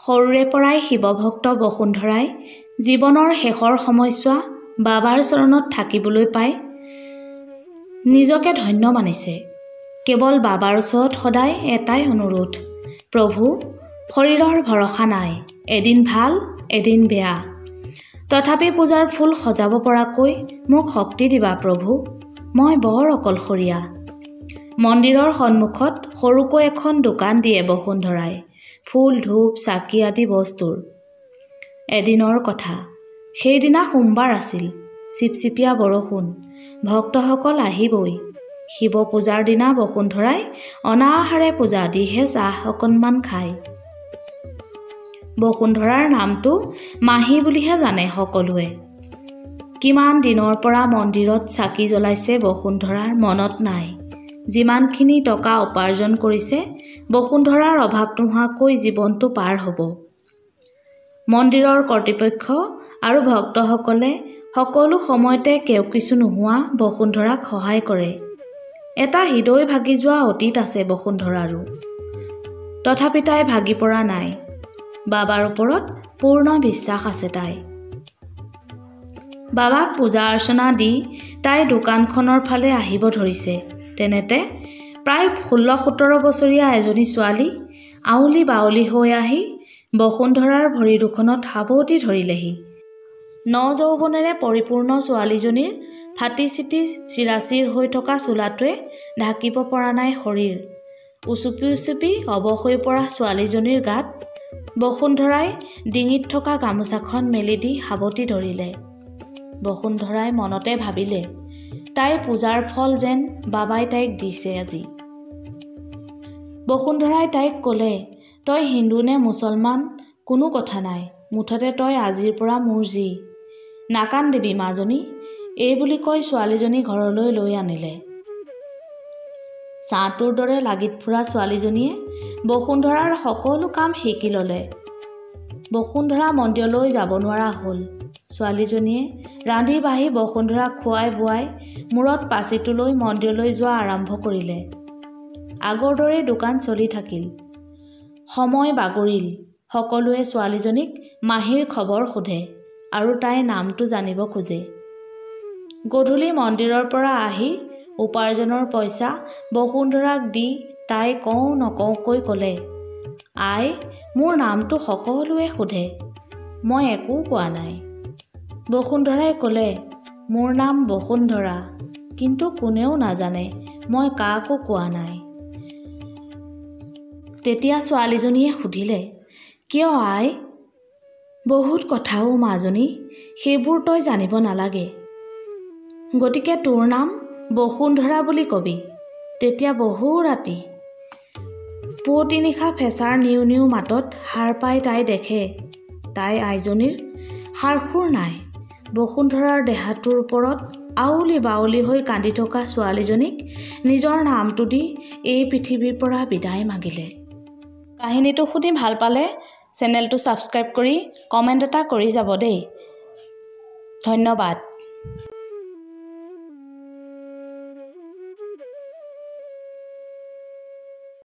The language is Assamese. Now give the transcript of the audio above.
সৰুৰে পৰাই শিৱভক্ত বসুন্ধৰাই জীৱনৰ শেষৰ সময়ছোৱা বাবাৰ চৰণত থাকিবলৈ পাই নিজকে ধন্য মানিছে। কেৱল বাবাৰ ওচৰত সদায় এটাই অনুৰোধ, প্ৰভু, শৰীৰৰ ভৰসা নাই, এদিন ভাল এদিন বেয়া, তথাপি পূজাৰ ফুল সজাব পৰাকৈ মোক শক্তি দিবা প্ৰভু, মই বৰ অকলশৰীয়া। মন্দিৰৰ সন্মুখত সৰুকৈ এখন দোকান দিয়ে বসুন্ধৰাই, ফুল ধূপ চাকি আদি বস্তুৰ। এদিনৰ কথা, সেইদিনা সোমবাৰ আছিল, চিপচিপীয়া বৰষুণ, ভক্তসকল আহিবই। শিৱ পূজাৰ দিনা বসুন্ধৰাই অনাহাৰে পূজা দিহে চাহ অকণমান খায়। বসুন্ধৰাৰ নামটো মাহী বুলিহে জানে সকলোৱে। কিমান দিনৰ পৰা মন্দিৰত চাকি জ্বলাইছে বসুন্ধৰাৰ মনত নাই। যিমানখিনি টকা উপাৰ্জন কৰিছে বসুন্ধৰাৰ অভাৱ নোহোৱাকৈ জীৱনটো পাৰ হ'ব। মন্দিৰৰ কৰ্তৃপক্ষ আৰু ভক্তসকলে সকলো সময়তে কেও কিছু নোহোৱা বসুন্ধৰাক সহায় কৰে। এটা হৃদয় ভাগি যোৱা অতীত আছে বসুন্ধৰাৰো, তথাপি তাই ভাগি পৰা নাই। বাবাৰ ওপৰত পূৰ্ণ বিশ্বাস আছে তাই। বাবাক পূজা অৰ্চনা দি তাই দোকানখনৰ ফালে আহিব ধৰিছে। তেনেতে প্ৰায় 16-17 বছৰীয়া এজনী ছোৱালী আউলি বাউলি হৈ আহি বসুন্ধৰাৰ ভৰি দুখনত সাৱটি ধৰিলেহি। নযৌৱনেৰে পৰিপূৰ্ণ ছোৱালীজনীৰ ফাটি চিটি চিৰাচিৰ হৈ থকা চোলাটোৱে ঢাকিব পৰা নাই শৰীৰ। উচুপি উচুপি অৱশ হৈ পৰা ছোৱালীজনীৰ গাত বসুন্ধৰাই ডিঙিত থকা গামোচাখন মেলি দি সাৱটি ধৰিলে। বসুন্ধৰাই মনতে ভাবিলে, তাইৰ পূজাৰ ফল যেন বাবাই তাইক দিছে আজি। বসুন্ধৰাই তাইক ক'লে, তই হিন্দু নে মুছলমান কোনো কথা নাই, মুঠতে তই আজিৰ পৰা মোৰ জী। নাকান্দিবি মাজনী, এই বুলি কৈ ছোৱালীজনী ঘৰলৈ লৈ আনিলে। ছাঁটোৰ দৰে লাগি ফুৰা ছোৱালীজনীয়ে বসুন্ধৰাৰ সকলো কাম শিকি ল'লে। বসুন্ধৰা মন্দিৰলৈ যাব নোৱাৰা হ'ল। ছোৱালীজনীয়ে ৰান্ধি বাঢ়ি বসুন্ধৰাক খুৱাই বোৱাই মূৰত পাচিটো লৈ মন্দিৰলৈ যোৱা আৰম্ভ কৰিলে। আগৰ দৰে দোকান চলি থাকিল। সময় বাগৰিল। সকলোৱে ছোৱালীজনীক মাহীৰ খবৰ সোধে আৰু তাইৰ নামটো জানিব খোজে। গধূলি মন্দিৰৰ পৰা আহি উপাৰ্জনৰ পইচা বসুন্ধৰাক দি তাই কওঁ নকওঁকৈ ক'লে, আই, মোৰ নামটো সকলোৱে সোধে, মই একো কোৱা নাই। বসুন্ধৰাই ক'লে, মোৰ নাম বসুন্ধৰা, কিন্তু কোনেও নাজানে মই কাকো কোৱা নাই। তেতিয়া ছোৱালীজনীয়ে সুধিলে, কিয় আই? বহুত কথাও মাজনী, সেইবোৰ তই জানিব নালাগে। গতিকে তোৰ নাম বসুন্ধৰা বুলি কবি। তেতিয়া বহু ৰাতি পুৱতি নিশা ফেঁচাৰ নিউ নিউ মাতত সাৰ পাই তাই দেখে তাই আইজনীৰ সাৰসুৰ নাই। বসুন্ধৰাৰ দেহাটোৰ ওপৰত আউলি বাউলি হৈ কান্দি থকা ছোৱালীজনীক নিজৰ নামটো দি এই পৃথিৱীৰ পৰা বিদায় মাগিলে। কাহিনীটো শুনি ভাল পালে চেনেলটো ছাবস্ক্ৰাইব কৰি কমেণ্ট এটা কৰি যাব দেই। ধন্যবাদ।